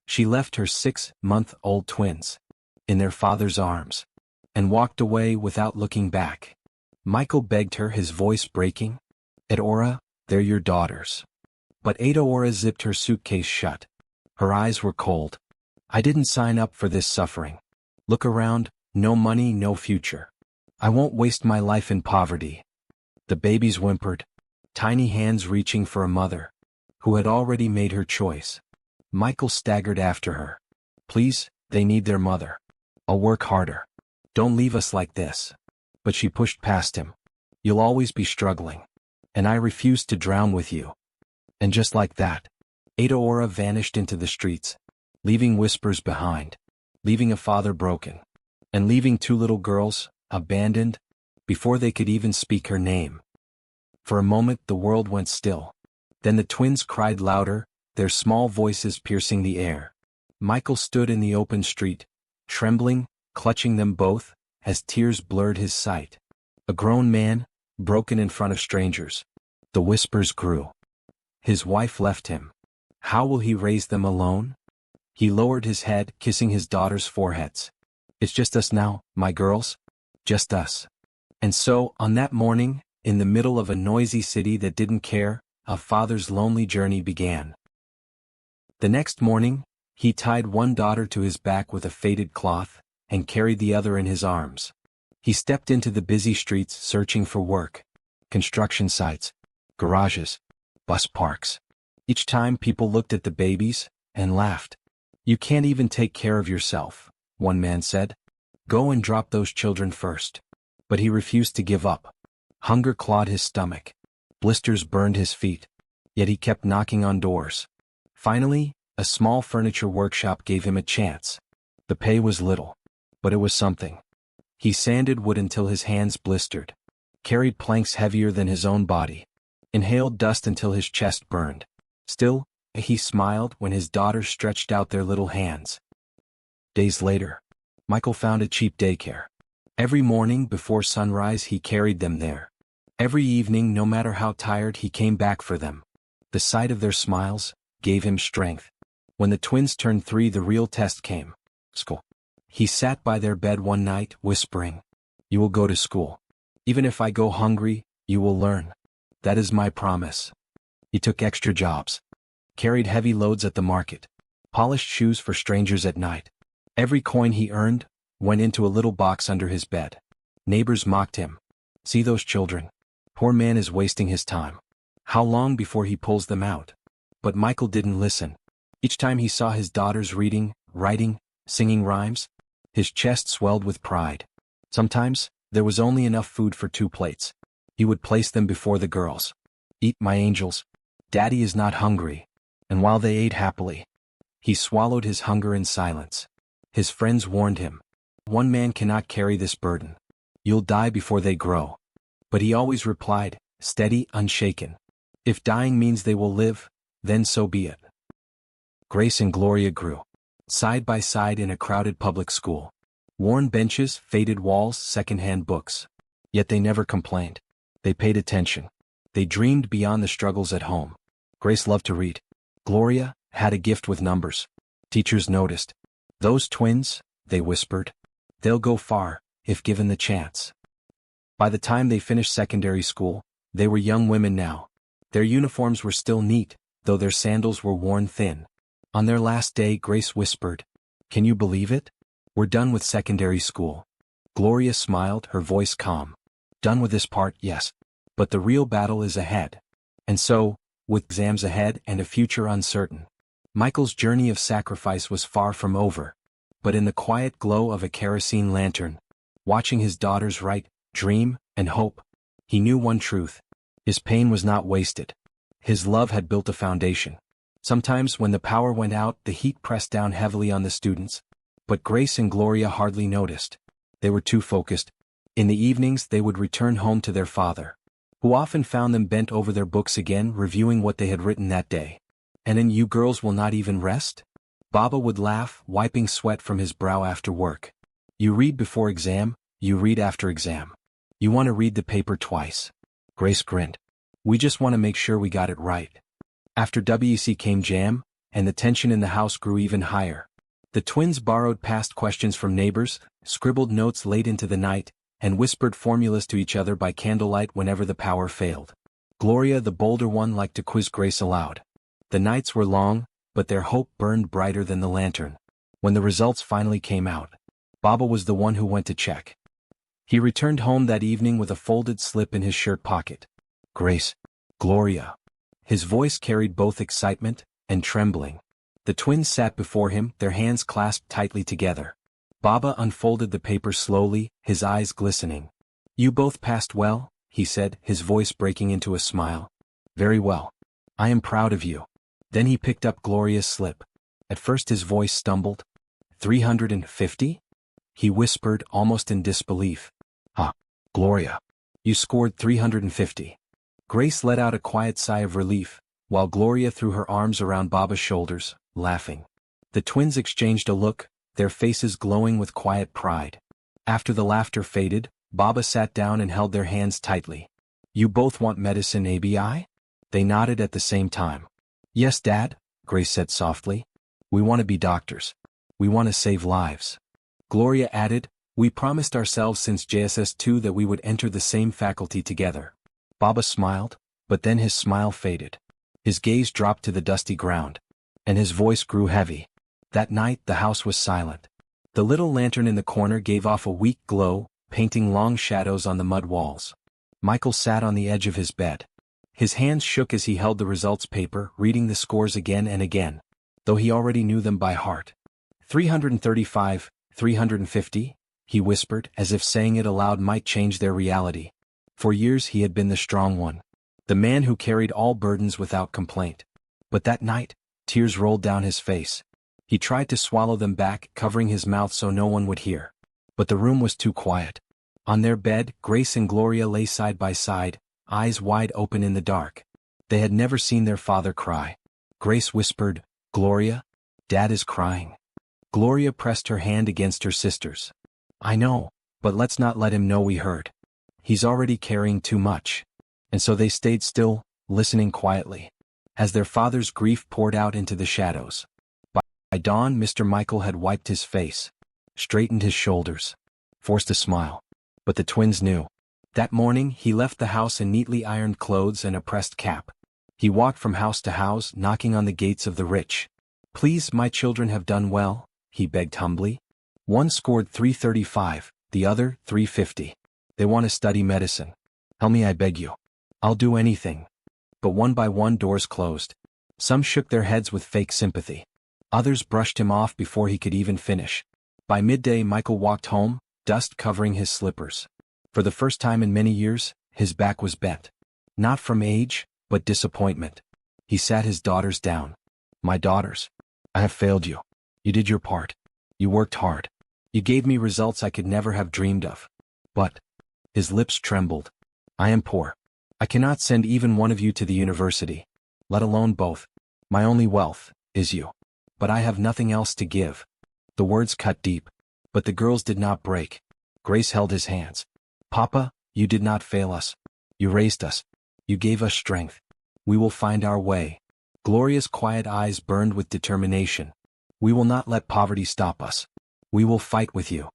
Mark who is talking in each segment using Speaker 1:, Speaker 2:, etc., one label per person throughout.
Speaker 1: She left her 6-month-old twins in their father's arms and walked away without looking back. Michael begged her, his voice breaking. "Aora, they're your daughters." But Aora zipped her suitcase shut. Her eyes were cold. "I didn't sign up for this suffering. Look around, no money, no future. I won't waste my life in poverty." The babies whimpered, tiny hands reaching for a mother who had already made her choice. Michael staggered after her. "Please, they need their mother. I'll work harder. Don't leave us like this." But she pushed past him. "You'll always be struggling. And I refuse to drown with you." And just like that, Aora vanished into the streets, leaving whispers behind, leaving a father broken, and leaving 2 little girls, abandoned, before they could even speak her name. For a moment the world went still. Then the twins cried louder, their small voices piercing the air. Michael stood in the open street, trembling, clutching them both, as tears blurred his sight. A grown man, broken in front of strangers. The whispers grew. His wife left him. How will he raise them alone? He lowered his head, kissing his daughters' foreheads. "It's just us now, my girls. Just us." And so, on that morning, in the middle of a noisy city that didn't care, a father's lonely journey began. The next morning, he tied one daughter to his back with a faded cloth, and carried the other in his arms. He stepped into the busy streets searching for work. Construction sites, garages, bus parks. Each time people looked at the babies, and laughed. "You can't even take care of yourself," one man said. "Go and drop those children first." But he refused to give up. Hunger clawed his stomach. Blisters burned his feet. Yet he kept knocking on doors. Finally, a small furniture workshop gave him a chance. The pay was little, but it was something. He sanded wood until his hands blistered, carried planks heavier than his own body, inhaled dust until his chest burned. Still, he smiled when his daughters stretched out their little hands. Days later, Michael found a cheap daycare. Every morning before sunrise he carried them there. Every evening, no matter how tired, he came back for them. The sight of their smiles gave him strength. When the twins turned 3, the real test came. School. He sat by their bed one night, whispering, "You will go to school. Even if I go hungry, you will learn. That is my promise." He took extra jobs, carried heavy loads at the market, polished shoes for strangers at night. Every coin he earned went into a little box under his bed. Neighbors mocked him. "See those children? Poor man is wasting his time. How long before he pulls them out?" But Michael didn't listen. Each time he saw his daughters reading, writing, singing rhymes, his chest swelled with pride. Sometimes, there was only enough food for 2 plates. He would place them before the girls. "Eat, my angels. Daddy is not hungry." And while they ate happily, he swallowed his hunger in silence. His friends warned him, "One man cannot carry this burden. You'll die before they grow." But he always replied, steady, unshaken, "If dying means they will live, then so be it." Grace and Gloria grew, side by side in a crowded public school. Worn benches, faded walls, secondhand books. Yet they never complained. They paid attention. They dreamed beyond the struggles at home. Grace loved to read. Gloria had a gift with numbers. Teachers noticed. "Those twins," they whispered, "they'll go far, if given the chance." By the time they finished secondary school, they were young women now. Their uniforms were still neat, though their sandals were worn thin. On their last day, Grace whispered, "Can you believe it? We're done with secondary school." Gloria smiled, her voice calm. "Done with this part, yes. But the real battle is ahead." And so, with exams ahead and a future uncertain, Michael's journey of sacrifice was far from over. But in the quiet glow of a kerosene lantern, watching his daughters write, dream, and hope, he knew one truth. His pain was not wasted. His love had built a foundation. Sometimes when the power went out, the heat pressed down heavily on the students. But Grace and Gloria hardly noticed. They were too focused. In the evenings they would return home to their father, who often found them bent over their books again, reviewing what they had written that day. "And then you girls will not even rest?" Baba would laugh, wiping sweat from his brow after work. "You read before exam, you read after exam. You want to read the paper twice." Grace grinned. "We just want to make sure we got it right." After WEC came jam, and the tension in the house grew even higher. The twins borrowed past questions from neighbors, scribbled notes late into the night, and whispered formulas to each other by candlelight whenever the power failed. Gloria, the bolder one, liked to quiz Grace aloud. The nights were long, but their hope burned brighter than the lantern. When the results finally came out, Baba was the one who went to check. He returned home that evening with a folded slip in his shirt pocket. Grace. Gloria. His voice carried both excitement and trembling. The twins sat before him, their hands clasped tightly together. Baba unfolded the paper slowly, his eyes glistening. You both passed well, he said, his voice breaking into a smile. Very well. I am proud of you. Then he picked up Gloria's slip. At first his voice stumbled. 350? He whispered, almost in disbelief. Ah, Gloria. You scored 350. Grace let out a quiet sigh of relief, while Gloria threw her arms around Baba's shoulders, laughing. The twins exchanged a look, their faces glowing with quiet pride. After the laughter faded, Baba sat down and held their hands tightly. You both want medicine, ABI? They nodded at the same time. Yes, Dad, Grace said softly. We want to be doctors. We want to save lives. Gloria added, we promised ourselves since JSS2 that we would enter the same faculty together. Baba smiled, but then his smile faded. His gaze dropped to the dusty ground, and his voice grew heavy. That night the house was silent. The little lantern in the corner gave off a weak glow, painting long shadows on the mud walls. Michael sat on the edge of his bed. His hands shook as he held the results paper, reading the scores again and again, though he already knew them by heart. 335, 350, he whispered, as if saying it aloud might change their reality. For years he had been the strong one, the man who carried all burdens without complaint. But that night, tears rolled down his face. He tried to swallow them back, covering his mouth so no one would hear. But the room was too quiet. On their bed, Grace and Gloria lay side by side, eyes wide open in the dark. They had never seen their father cry. Grace whispered, Gloria, Dad is crying. Gloria pressed her hand against her sister's. I know, but let's not let him know we heard. He's already carrying too much. And so they stayed still, listening quietly, as their father's grief poured out into the shadows. By dawn, Mr. Michael had wiped his face, straightened his shoulders, forced a smile. But the twins knew. That morning he left the house in neatly ironed clothes and a pressed cap. He walked from house to house, knocking on the gates of the rich. Please, my children have done well, he begged humbly. One scored 335, the other 350. They want to study medicine. Help me, I beg you. I'll do anything. But one by one doors closed. Some shook their heads with fake sympathy. Others brushed him off before he could even finish. By midday Michael walked home, dust covering his slippers. For the first time in many years, his back was bent. Not from age, but disappointment. He sat his daughters down. My daughters, I have failed you. You did your part. You worked hard. You gave me results I could never have dreamed of. But, his lips trembled. I am poor. I cannot send even one of you to the university, let alone both. My only wealth is you. But I have nothing else to give. The words cut deep, but the girls did not break. Grace held his hands. Papa, you did not fail us. You raised us. You gave us strength. We will find our way. Gloria's quiet eyes burned with determination. We will not let poverty stop us. We will fight with you.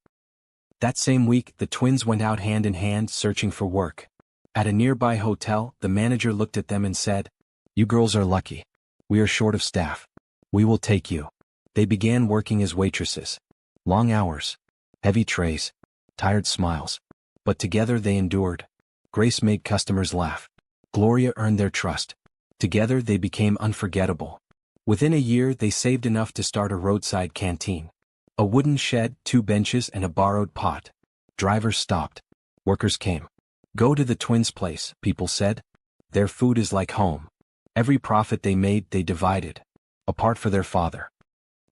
Speaker 1: That same week, the twins went out hand in hand searching for work. At a nearby hotel, the manager looked at them and said, You girls are lucky. We are short of staff. We will take you. They began working as waitresses. Long hours. Heavy trays. Tired smiles. But together they endured. Grace made customers laugh. Gloria earned their trust. Together they became unforgettable. Within a year they saved enough to start a roadside canteen. A wooden shed, 2 benches and a borrowed pot. Drivers stopped. Workers came. Go to the twins' place, people said. Their food is like home. Every profit they made they divided. A part for their father.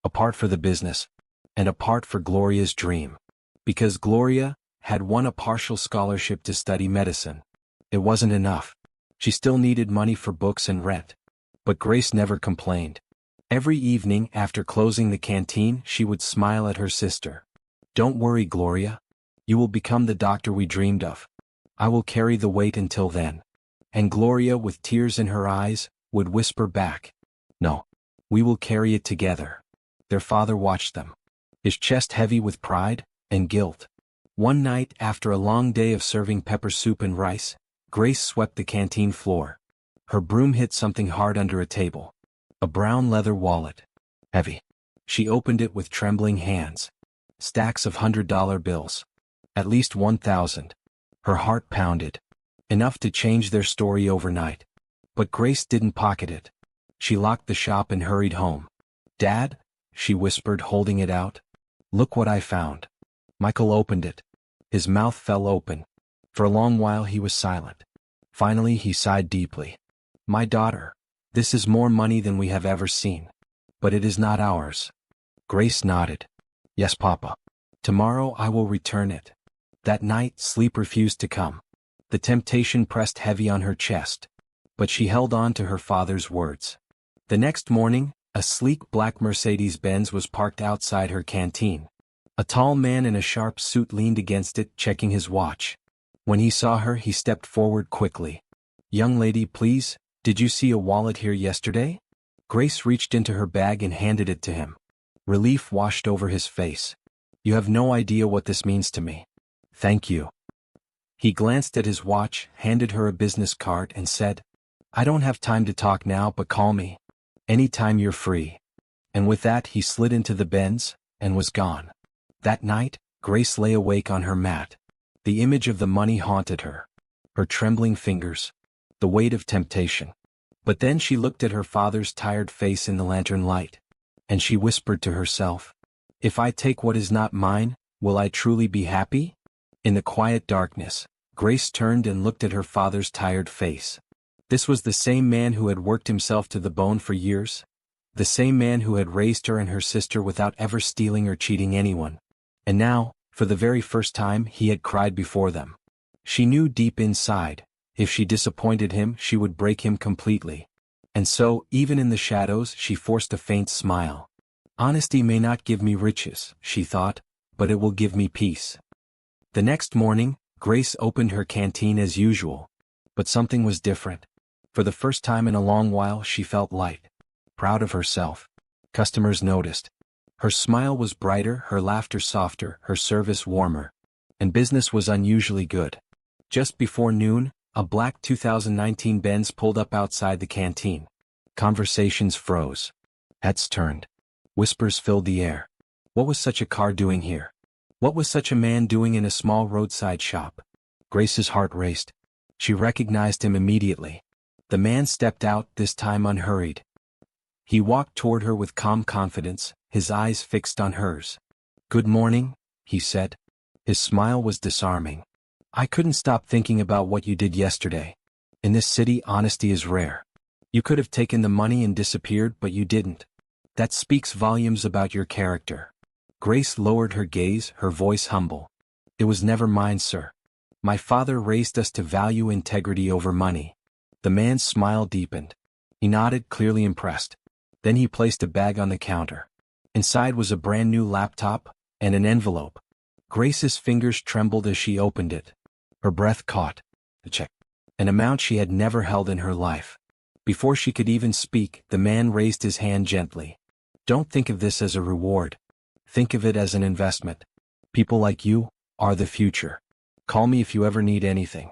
Speaker 1: A part for the business. And a part for Gloria's dream. Because Gloria had won a partial scholarship to study medicine. It wasn't enough. She still needed money for books and rent. But Grace never complained. Every evening after closing the canteen she would smile at her sister. Don't worry, Gloria. You will become the doctor we dreamed of. I will carry the weight until then. And Gloria, with tears in her eyes, would whisper back, No. We will carry it together. Their father watched them, his chest heavy with pride and guilt. One night, after a long day of serving pepper soup and rice, Grace swept the canteen floor. Her broom hit something hard under a table. A brown leather wallet. Heavy. She opened it with trembling hands. Stacks of $100 bills. At least 1,000. Her heart pounded. Enough to change their story overnight. But Grace didn't pocket it. She locked the shop and hurried home. "Dad," she whispered, holding it out. "Look what I found." Michael opened it. His mouth fell open. For a long while he was silent. Finally he sighed deeply. "My daughter, this is more money than we have ever seen. But it is not ours." Grace nodded. "Yes, Papa. Tomorrow I will return it." That night sleep refused to come. The temptation pressed heavy on her chest. But she held on to her father's words. The next morning, a sleek black Mercedes-Benz was parked outside her canteen. A tall man in a sharp suit leaned against it, checking his watch. When he saw her, he stepped forward quickly. "Young lady, please, did you see a wallet here yesterday?" Grace reached into her bag and handed it to him. Relief washed over his face. "You have no idea what this means to me." "Thank you." He glanced at his watch, handed her a business card, and said, "I don't have time to talk now, but call me anytime you're free." And with that he slid into the Benz and was gone. That night, Grace lay awake on her mat. The image of the money haunted her. Her trembling fingers. The weight of temptation. But then she looked at her father's tired face in the lantern light. And she whispered to herself, "If I take what is not mine, will I truly be happy?" In the quiet darkness, Grace turned and looked at her father's tired face. This was the same man who had worked himself to the bone for years. The same man who had raised her and her sister without ever stealing or cheating anyone. And now, for the very first time, he had cried before them. She knew deep inside, if she disappointed him, she would break him completely. And so, even in the shadows, she forced a faint smile. "Honesty may not give me riches," she thought, "but it will give me peace." The next morning, Grace opened her canteen as usual. But something was different. For the first time in a long while, she felt light. Proud of herself. Customers noticed. Her smile was brighter, her laughter softer, her service warmer. And business was unusually good. Just before noon, a black 2019 Benz pulled up outside the canteen. Conversations froze. Heads turned. Whispers filled the air. What was such a car doing here? What was such a man doing in a small roadside shop? Grace's heart raced. She recognized him immediately. The man stepped out, this time unhurried. He walked toward her with calm confidence, his eyes fixed on hers. "Good morning," he said. His smile was disarming. "I couldn't stop thinking about what you did yesterday. In this city, honesty is rare. You could have taken the money and disappeared, but you didn't. That speaks volumes about your character." Grace lowered her gaze, her voice humble. "It was never mine, sir. My father raised us to value integrity over money." The man's smile deepened. He nodded, clearly impressed. Then he placed a bag on the counter. Inside was a brand new laptop and an envelope. Grace's fingers trembled as she opened it. Her breath caught. A check. An amount she had never held in her life. Before she could even speak, the man raised his hand gently. "Don't think of this as a reward. Think of it as an investment. People like you are the future. Call me if you ever need anything.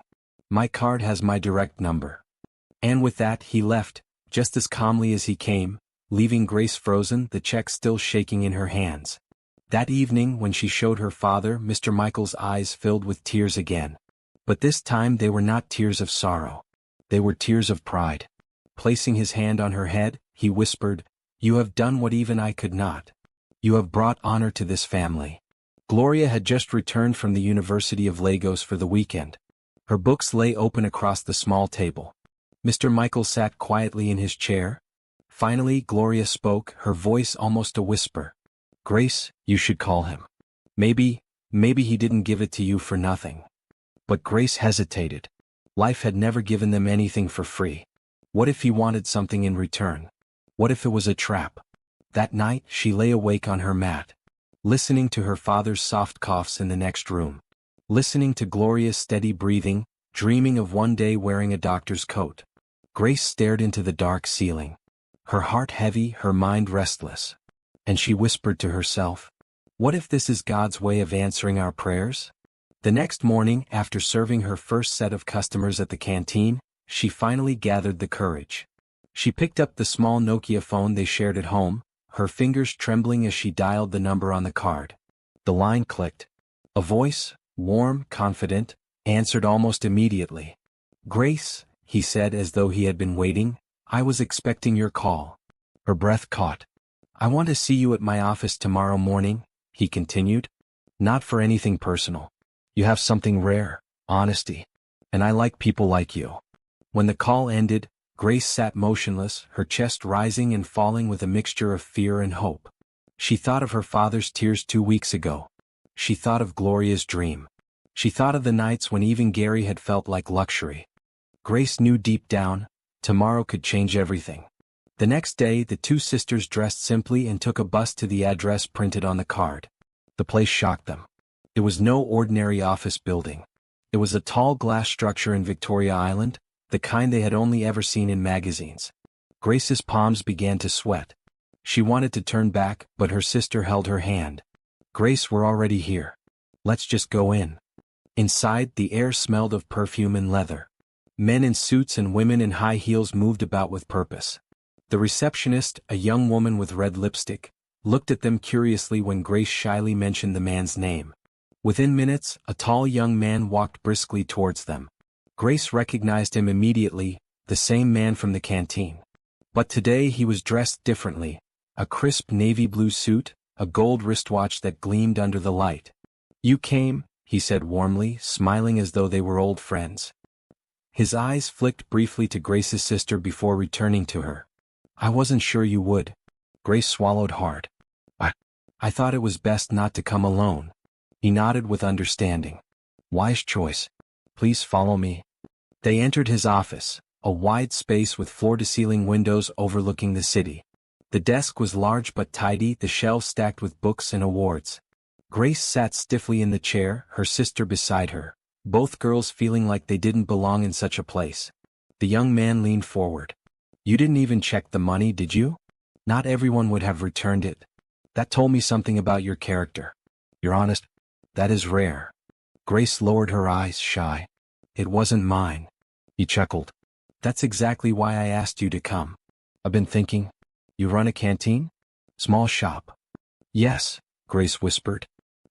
Speaker 1: My card has my direct number." And with that he left, just as calmly as he came, leaving Grace frozen, the check still shaking in her hands. That evening, when she showed her father, Mr. Michael's eyes filled with tears again. But this time they were not tears of sorrow. They were tears of pride. Placing his hand on her head, he whispered, "You have done what even I could not. You have brought honor to this family." Gloria had just returned from the University of Lagos for the weekend. Her books lay open across the small table. Mr. Michael sat quietly in his chair. Finally, Gloria spoke, her voice almost a whisper. "Grace, you should call him. Maybe he didn't give it to you for nothing." But Grace hesitated. Life had never given them anything for free. What if he wanted something in return? What if it was a trap? That night, she lay awake on her mat, listening to her father's soft coughs in the next room, listening to Gloria's steady breathing, dreaming of one day wearing a doctor's coat. Grace stared into the dark ceiling. her heart heavy, her mind restless. And she whispered to herself, "What if this is God's way of answering our prayers?" The next morning, after serving her first set of customers at the canteen, she finally gathered the courage. She picked up the small Nokia phone they shared at home, her fingers trembling as she dialed the number on the card. The line clicked. A voice, warm, confident, answered almost immediately. "Grace," he said as though he had been waiting, "I was expecting your call." Her breath caught. "I want to see you at my office tomorrow morning," he continued. "Not for anything personal. You have something rare, honesty. And I like people like you." When the call ended, Grace sat motionless, her chest rising and falling with a mixture of fear and hope. She thought of her father's tears 2 weeks ago. She thought of Gloria's dream. She thought of the nights when even Gary had felt like luxury. Grace knew deep down, tomorrow could change everything. The next day, the two sisters dressed simply and took a bus to the address printed on the card. The place shocked them. It was no ordinary office building. It was a tall glass structure in Victoria Island, the kind they had only ever seen in magazines. Grace's palms began to sweat. She wanted to turn back, but her sister held her hand. "Grace, we're already here. Let's just go in." Inside, the air smelled of perfume and leather. Men in suits and women in high heels moved about with purpose. The receptionist, a young woman with red lipstick, looked at them curiously when Grace shyly mentioned the man's name. Within minutes, a tall young man walked briskly towards them. Grace recognized him immediately, the same man from the canteen. But today he was dressed differently, a crisp navy blue suit, a gold wristwatch that gleamed under the light. "You came," he said warmly, smiling as though they were old friends. His eyes flicked briefly to Grace's sister before returning to her. "I wasn't sure you would." Grace swallowed hard. I thought it was best not to come alone." He nodded with understanding. "Wise choice. Please follow me." They entered his office, a wide space with floor-to-ceiling windows overlooking the city. The desk was large but tidy, the shelves stacked with books and awards. Grace sat stiffly in the chair, her sister beside her, both girls feeling like they didn't belong in such a place. The young man leaned forward. "You didn't even check the money, did you? Not everyone would have returned it. That told me something about your character. You're honest. That is rare." Grace lowered her eyes, shy. "It wasn't mine." He chuckled. "That's exactly why I asked you to come. I've been thinking. You run a canteen? Small shop?" "Yes," Grace whispered.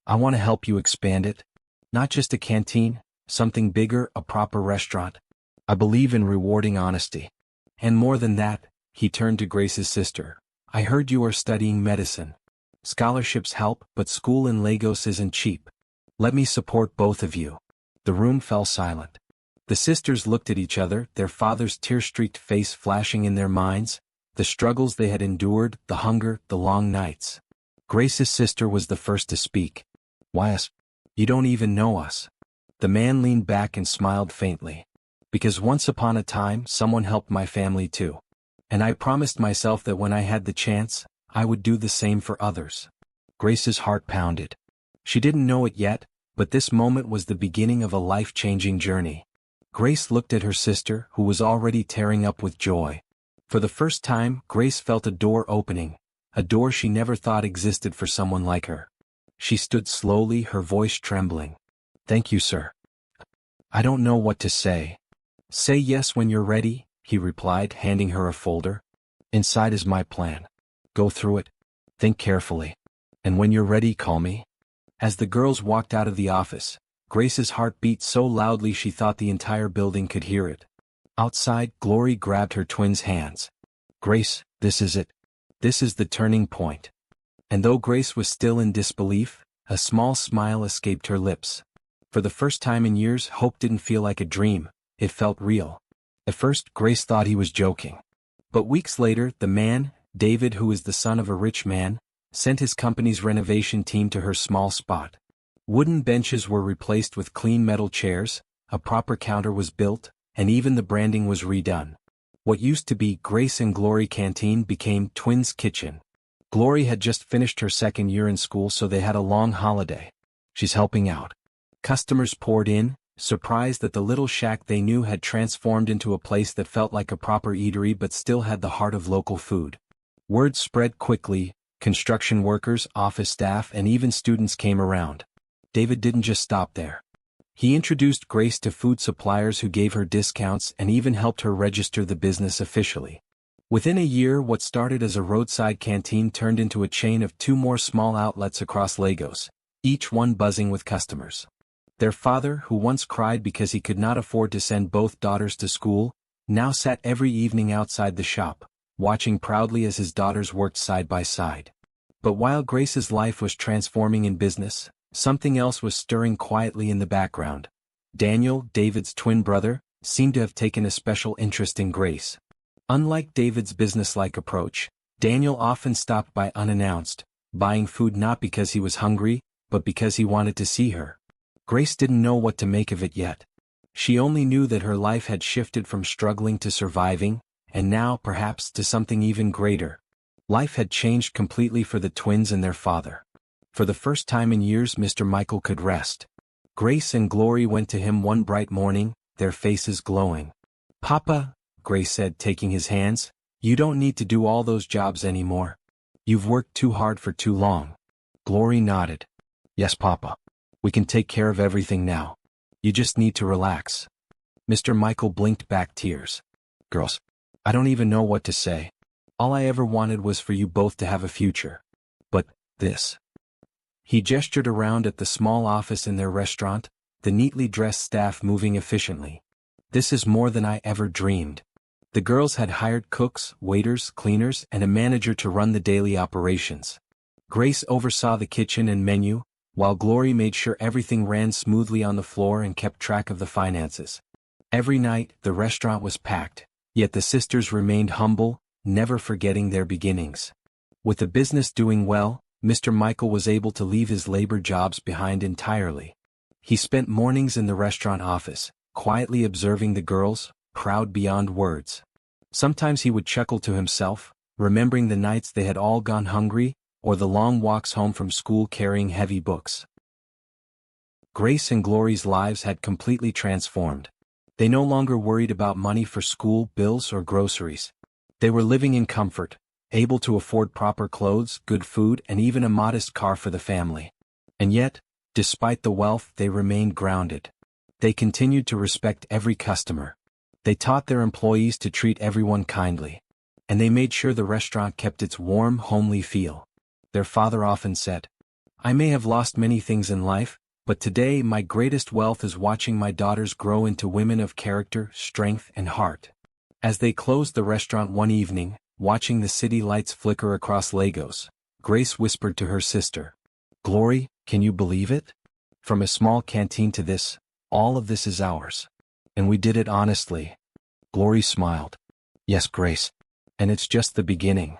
Speaker 1: "I want to help you expand it. Not just a canteen, something bigger, a proper restaurant. I believe in rewarding honesty. And more than that," he turned to Grace's sister, "I heard you are studying medicine. Scholarships help, but school in Lagos isn't cheap. Let me support both of you." The room fell silent. The sisters looked at each other, their father's tear-streaked face flashing in their minds, the struggles they had endured, the hunger, the long nights. Grace's sister was the first to speak. "Why us? You don't even know us." The man leaned back and smiled faintly. "Because once upon a time, someone helped my family too. And I promised myself that when I had the chance, I would do the same for others." Grace's heart pounded. She didn't know it yet, but this moment was the beginning of a life-changing journey. Grace looked at her sister, who was already tearing up with joy. For the first time, Grace felt a door opening, a door she never thought existed for someone like her. She stood slowly, her voice trembling. "Thank you, sir. I don't know what to say." "Say yes when you're ready," he replied, handing her a folder. "Inside is my plan. Go through it. Think carefully. And when you're ready, call me." As the girls walked out of the office, Grace's heart beat so loudly she thought the entire building could hear it. Outside, Glory grabbed her twin's hands. "Grace, this is it. This is the turning point." And though Grace was still in disbelief, a small smile escaped her lips. For the first time in years, hope didn't feel like a dream, it felt real. At first, Grace thought he was joking. But weeks later, the man, David, who is the son of a rich man, sent his company's renovation team to her small spot. Wooden benches were replaced with clean metal chairs, a proper counter was built, and even the branding was redone. What used to be Grace and Glory Canteen became Twins Kitchen. Glory had just finished her second year in school, so they had a long holiday. She's helping out. Customers poured in, surprised that the little shack they knew had transformed into a place that felt like a proper eatery but still had the heart of local food. Word spread quickly, construction workers, office staff, and even students came around. David didn't just stop there. He introduced Grace to food suppliers who gave her discounts and even helped her register the business officially. Within a year, what started as a roadside canteen turned into a chain of 2 more small outlets across Lagos, each one buzzing with customers. Their father, who once cried because he could not afford to send both daughters to school, now sat every evening outside the shop, watching proudly as his daughters worked side by side. But while Grace's life was transforming in business, something else was stirring quietly in the background. Daniel, David's twin brother, seemed to have taken a special interest in Grace. Unlike David's businesslike approach, Daniel often stopped by unannounced, buying food not because he was hungry, but because he wanted to see her. Grace didn't know what to make of it yet. She only knew that her life had shifted from struggling to surviving, and now perhaps to something even greater. Life had changed completely for the twins and their father. For the first time in years, Mr. Michael could rest. Grace and Glory went to him one bright morning, their faces glowing. "Papa," Grace said, taking his hands, "you don't need to do all those jobs anymore. You've worked too hard for too long." Glory nodded. "Yes, Papa. We can take care of everything now. You just need to relax." Mr. Michael blinked back tears. "Girls, I don't even know what to say. All I ever wanted was for you both to have a future. But, this." He gestured around at the small office in their restaurant, the neatly dressed staff moving efficiently. "This is more than I ever dreamed." The girls had hired cooks, waiters, cleaners, and a manager to run the daily operations. Grace oversaw the kitchen and menu, while Glory made sure everything ran smoothly on the floor and kept track of the finances. Every night, the restaurant was packed, yet the sisters remained humble, never forgetting their beginnings. With the business doing well, Mr. Michael was able to leave his labor jobs behind entirely. He spent mornings in the restaurant office, quietly observing the girls, proud beyond words. Sometimes he would chuckle to himself, remembering the nights they had all gone hungry, or the long walks home from school carrying heavy books. Grace and Glory's lives had completely transformed. They no longer worried about money for school, bills, or groceries. They were living in comfort, able to afford proper clothes, good food, and even a modest car for the family. And yet, despite the wealth, they remained grounded. They continued to respect every customer. They taught their employees to treat everyone kindly. And they made sure the restaurant kept its warm, homely feel. Their father often said, "I may have lost many things in life, but today my greatest wealth is watching my daughters grow into women of character, strength, and heart." As they closed the restaurant one evening, watching the city lights flicker across Lagos, Grace whispered to her sister, "Glory, can you believe it? From a small canteen to this, all of this is ours. And we did it honestly." Glory smiled. "Yes, Grace. And it's just the beginning."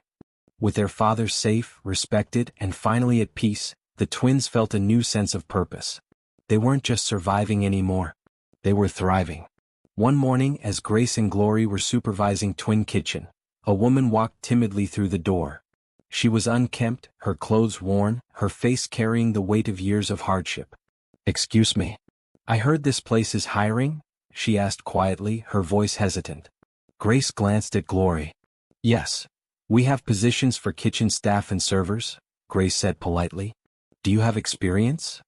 Speaker 1: With their father safe, respected, and finally at peace, the twins felt a new sense of purpose. They weren't just surviving anymore. They were thriving. One morning, as Grace and Glory were supervising Twin Kitchen, a woman walked timidly through the door. She was unkempt, her clothes worn, her face carrying the weight of years of hardship. "Excuse me. I heard this place is hiring?" she asked quietly, her voice hesitant. Grace glanced at Glory. "Yes. We have positions for kitchen staff and servers," Grace said politely. "Do you have experience?"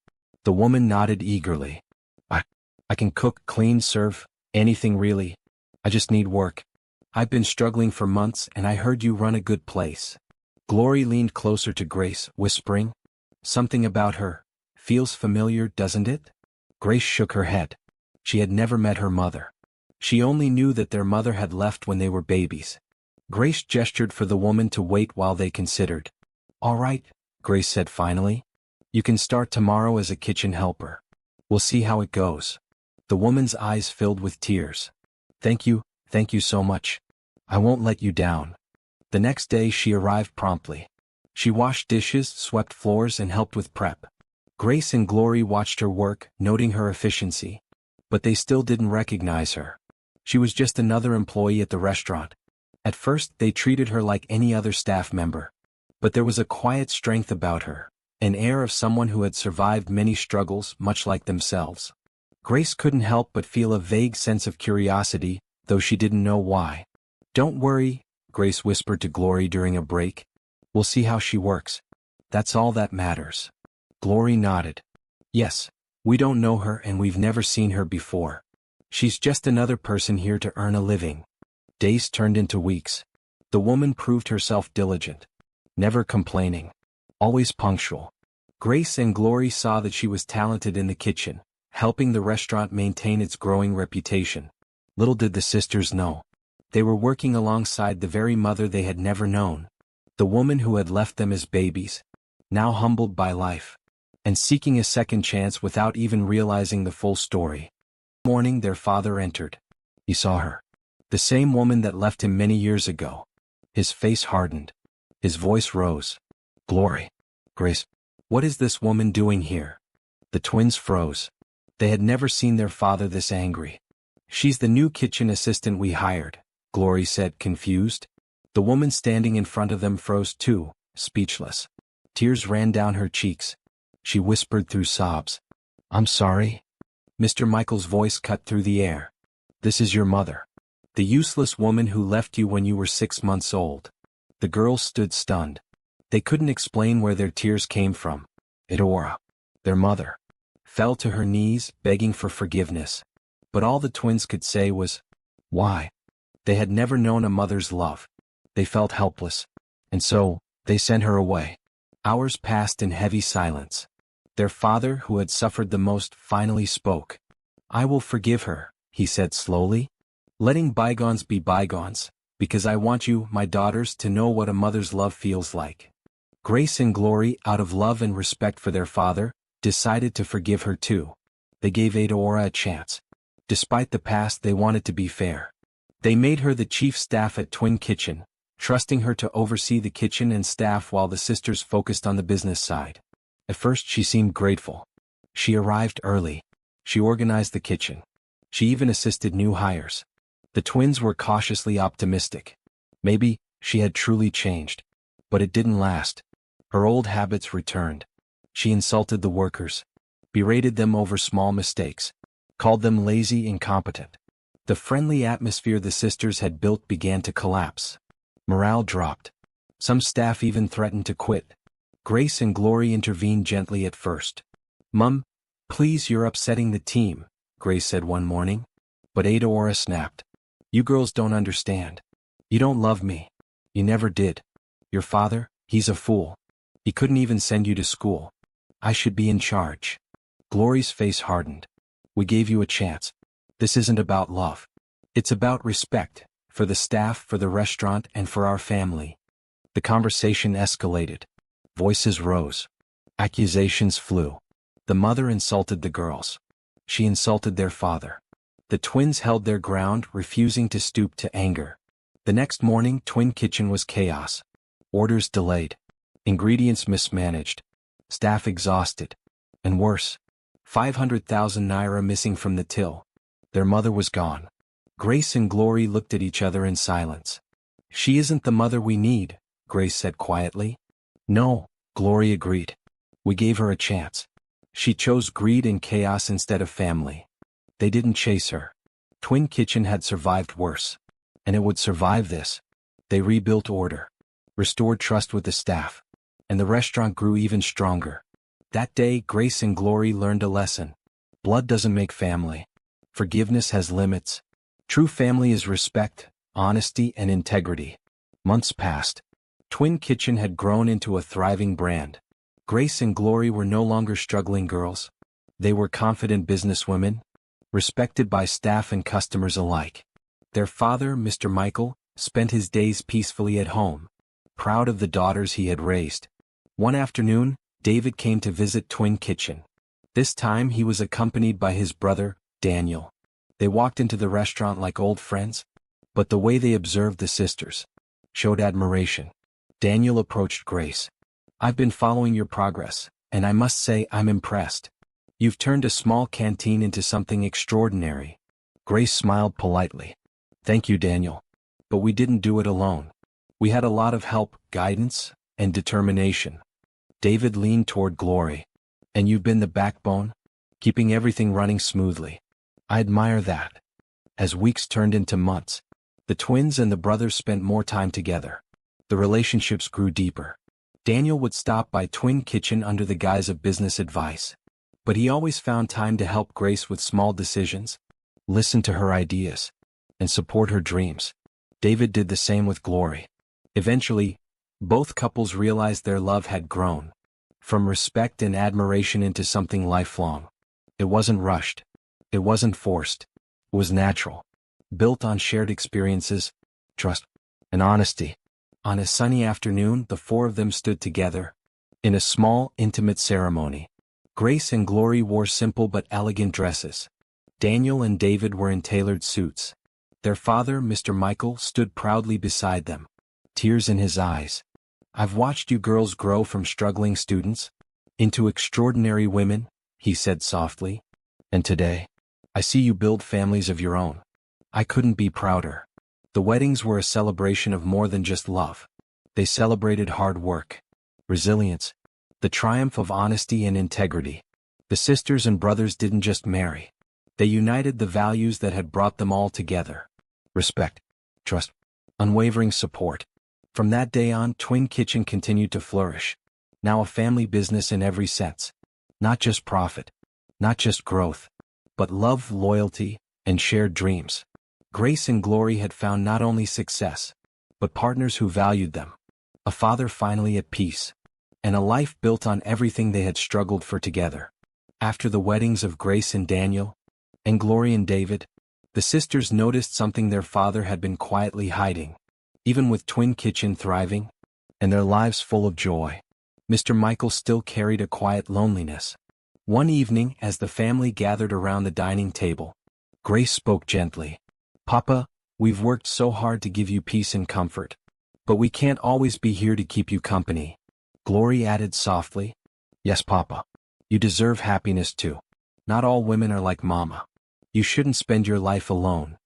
Speaker 1: The woman nodded eagerly. I can cook, clean, serve, anything really. I just need work. I've been struggling for months and I heard you run a good place." Glory leaned closer to Grace, whispering, "Something about her feels familiar, doesn't it?" Grace shook her head. She had never met her mother. She only knew that their mother had left when they were babies. Grace gestured for the woman to wait while they considered. "All right," Grace said finally. "You can start tomorrow as a kitchen helper. We'll see how it goes." The woman's eyes filled with tears. Thank you so much. I won't let you down." The next day she arrived promptly. She washed dishes, swept floors, and helped with prep. Grace and Glory watched her work, noting her efficiency. But they still didn't recognize her. She was just another employee at the restaurant. At first, they treated her like any other staff member. But there was a quiet strength about her, an air of someone who had survived many struggles much like themselves. Grace couldn't help but feel a vague sense of curiosity, though she didn't know why. "Don't worry," Grace whispered to Glory during a break. "We'll see how she works. That's all that matters." Glory nodded. "Yes, we don't know her and we've never seen her before. She's just another person here to earn a living." Days turned into weeks. The woman proved herself diligent, never complaining, always punctual. Grace and Glory saw that she was talented in the kitchen, helping the restaurant maintain its growing reputation. Little did the sisters know, they were working alongside the very mother they had never known, the woman who had left them as babies, now humbled by life, and seeking a second chance without even realizing the full story. One morning their father entered. He saw her. The same woman that left him many years ago. His face hardened. His voice rose. "Glory. Grace. What is this woman doing here?" The twins froze. They had never seen their father this angry. "She's the new kitchen assistant we hired," Glory said, confused. The woman standing in front of them froze too, speechless. Tears ran down her cheeks. She whispered through sobs, "I'm sorry." Mr. Michael's voice cut through the air. "This is your mother. The useless woman who left you when you were 6 months old." The girls stood stunned. They couldn't explain where their tears came from. Eudora, their mother, fell to her knees, begging for forgiveness. But all the twins could say was, "Why?" They had never known a mother's love. They felt helpless. And so, they sent her away. Hours passed in heavy silence. Their father, who had suffered the most, finally spoke. "I will forgive her," he said slowly, "letting bygones be bygones, because I want you, my daughters, to know what a mother's love feels like." Grace and Glory, out of love and respect for their father, decided to forgive her too. They gave Eudora a chance. Despite the past, they wanted to be fair. They made her the chief staff at Twin Kitchen, trusting her to oversee the kitchen and staff while the sisters focused on the business side. At first she seemed grateful. She arrived early. She organized the kitchen. She even assisted new hires. The twins were cautiously optimistic. Maybe she had truly changed. But it didn't last. Her old habits returned. She insulted the workers, berated them over small mistakes, called them lazy, incompetent. The friendly atmosphere the sisters had built began to collapse. Morale dropped. Some staff even threatened to quit. Grace and Glory intervened gently at first. "Mum, please, you're upsetting the team," Grace said one morning. But Eudora snapped. "You girls don't understand. You don't love me. You never did. Your father, he's a fool. He couldn't even send you to school. I should be in charge." Glory's face hardened. "We gave you a chance. This isn't about love. It's about respect, for the staff, for the restaurant, and for our family." The conversation escalated. Voices rose. Accusations flew. The mother insulted the girls. She insulted their father. The twins held their ground, refusing to stoop to anger. The next morning, Twin Kitchen was chaos. Orders delayed. Ingredients mismanaged. Staff exhausted. And worse, 500,000 naira missing from the till. Their mother was gone. Grace and Glory looked at each other in silence. "She isn't the mother we need," Grace said quietly. "No," Glory agreed. "We gave her a chance. She chose greed and chaos instead of family. They didn't chase her. Twin Kitchen had survived worse. And it would survive this. They rebuilt order, restored trust with the staff, and the restaurant grew even stronger. That day, Grace and Glory learned a lesson. Blood doesn't make family. Forgiveness has limits. True family is respect, honesty, and integrity. Months passed. Twin Kitchen had grown into a thriving brand. Grace and Glory were no longer struggling girls. They were confident businesswomen, respected by staff and customers alike. Their father, Mr. Michael, spent his days peacefully at home, proud of the daughters he had raised. One afternoon, David came to visit Twin Kitchen. This time he was accompanied by his brother, Daniel. They walked into the restaurant like old friends, but the way they observed the sisters showed admiration. Daniel approached Grace. "I've been following your progress, and I must say I'm impressed. You've turned a small canteen into something extraordinary." Grace smiled politely. "Thank you, Daniel. But we didn't do it alone. We had a lot of help, guidance, and determination." David leaned toward Glory. "And you've been the backbone?" keeping everything running smoothly. I admire that. As weeks turned into months, the twins and the brothers spent more time together. The relationships grew deeper. Daniel would stop by Twin Kitchen under the guise of business advice. But he always found time to help Grace with small decisions, listen to her ideas, and support her dreams. David did the same with Glory. Eventually, both couples realized their love had grown, from respect and admiration into something lifelong. It wasn't rushed. It wasn't forced. It was natural, built on shared experiences, trust, and honesty. On a sunny afternoon, the four of them stood together, in a small, intimate ceremony. Grace and Glory wore simple but elegant dresses. Daniel and David were in tailored suits. Their father, Mr. Michael, stood proudly beside them, tears in his eyes. "I've watched you girls grow from struggling students into extraordinary women," he said softly. "And today, I see you build families of your own. I couldn't be prouder." The weddings were a celebration of more than just love. They celebrated hard work, resilience, the triumph of honesty and integrity. The sisters and brothers didn't just marry. They united the values that had brought them all together: respect, trust, unwavering support. From that day on, Twin Kitchen continued to flourish. Now a family business in every sense. Not just profit, not just growth, but love, loyalty, and shared dreams. Grace and Glory had found not only success, but partners who valued them. A father finally at peace, and a life built on everything they had struggled for together. After the weddings of Grace and Daniel, and Glory and David, the sisters noticed something their father had been quietly hiding. Even with Twin Kitchen thriving, and their lives full of joy, Mr. Michael still carried a quiet loneliness. One evening, as the family gathered around the dining table, Grace spoke gently. "Papa, we've worked so hard to give you peace and comfort, but we can't always be here to keep you company." Glory added softly, "Yes, Papa. You deserve happiness too. Not all women are like Mama. You shouldn't spend your life alone."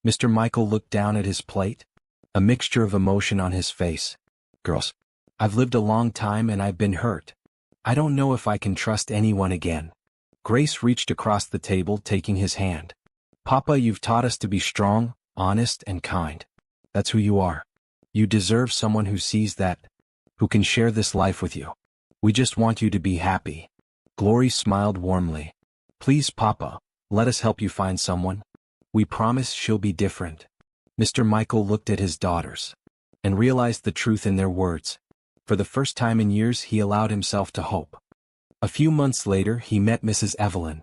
Speaker 1: Mr. Michael looked down at his plate, a mixture of emotion on his face. "Girls, I've lived a long time and I've been hurt. I don't know if I can trust anyone again." Grace reached across the table, taking his hand. "Papa, you've taught us to be strong, honest, and kind. That's who you are. You deserve someone who sees that, who can share this life with you. We just want you to be happy." Glory smiled warmly. "Please, Papa, let us help you find someone. We promise she'll be different." Mr. Michael looked at his daughters, and realized the truth in their words. For the first time in years, he allowed himself to hope. A few months later, he met Mrs. Evelyn,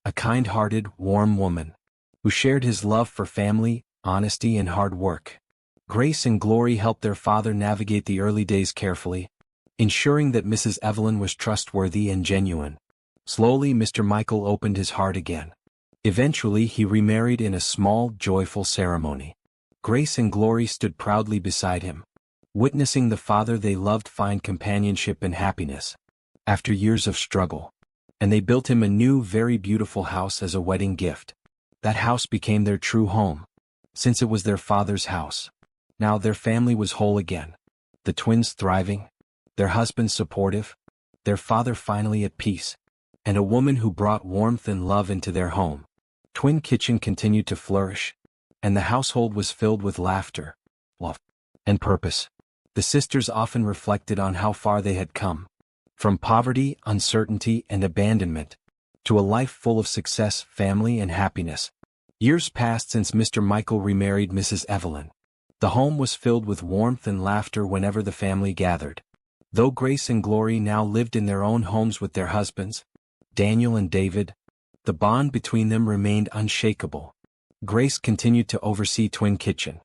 Speaker 1: a kind-hearted, warm woman, who shared his love for family, honesty, and hard work. Grace and Glory helped their father navigate the early days carefully, ensuring that Mrs. Evelyn was trustworthy and genuine. Slowly, Mr. Michael opened his heart again. Eventually, he remarried in a small, joyful ceremony. Grace and Glory stood proudly beside him, witnessing the father they loved find companionship and happiness after years of struggle. And they built him a new, very beautiful house as a wedding gift. That house became their true home, since it was their father's house. Now their family was whole again. The twins thriving, their husbands supportive, their father finally at peace, and a woman who brought warmth and love into their home. Twin Kitchen continued to flourish, and the household was filled with laughter, love, and purpose. The sisters often reflected on how far they had come, from poverty, uncertainty, and abandonment, to a life full of success, family, and happiness. Years passed since Mr. Michael remarried Mrs. Evelyn. The home was filled with warmth and laughter whenever the family gathered. Though Grace and Glory now lived in their own homes with their husbands, Daniel and David, the bond between them remained unshakable. Grace continued to oversee Twin Kitchen,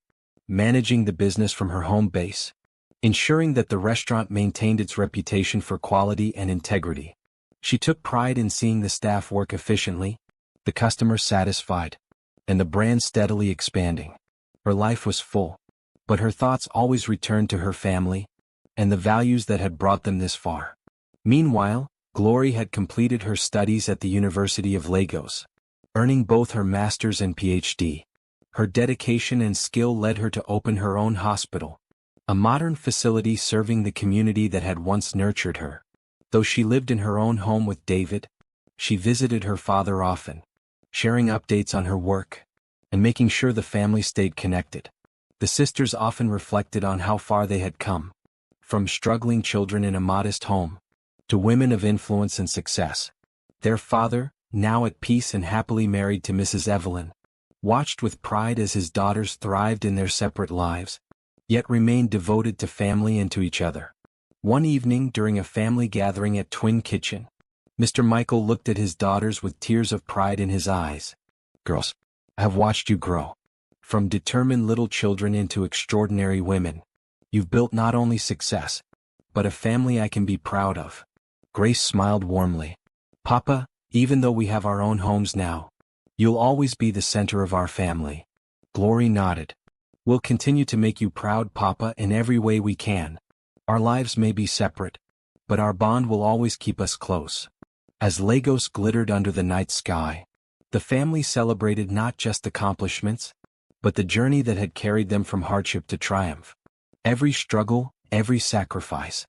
Speaker 1: managing the business from her home base, ensuring that the restaurant maintained its reputation for quality and integrity. She took pride in seeing the staff work efficiently, the customers satisfied, and the brand steadily expanding. Her life was full, but her thoughts always returned to her family and the values that had brought them this far. Meanwhile, Glory had completed her studies at the University of Lagos, earning both her master's and PhD. Her dedication and skill led her to open her own hospital, a modern facility serving the community that had once nurtured her. Though she lived in her own home with David, She visited her father often, sharing updates on her work, and making sure the family stayed connected. The sisters often reflected on how far they had come, from struggling children in a modest home, to women of influence and success. Their father, now at peace and happily married to Mrs. Evelyn, watched with pride as his daughters thrived in their separate lives, yet remained devoted to family and to each other. One evening during a family gathering at Twin Kitchen, Mr. Michael looked at his daughters with tears of pride in his eyes. "Girls, I have watched you grow. From determined little children into extraordinary women. You've built not only success, but a family I can be proud of." Grace smiled warmly. "Papa, even though we have our own homes now, you'll always be the center of our family." Glory nodded. "We'll continue to make you proud, Papa, in every way we can. Our lives may be separate, but our bond will always keep us close." As Lagos glittered under the night sky, the family celebrated not just accomplishments, but the journey that had carried them from hardship to triumph. Every struggle, every sacrifice,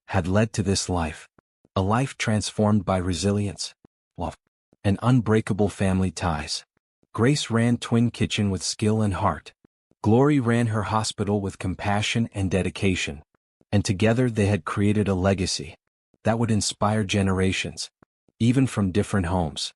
Speaker 1: had led to this life. A life transformed by resilience, love, and unbreakable family ties. Grace ran Twin Kitchen with skill and heart. Glory ran her hospital with compassion and dedication. And together they had created a legacy that would inspire generations, even from different homes.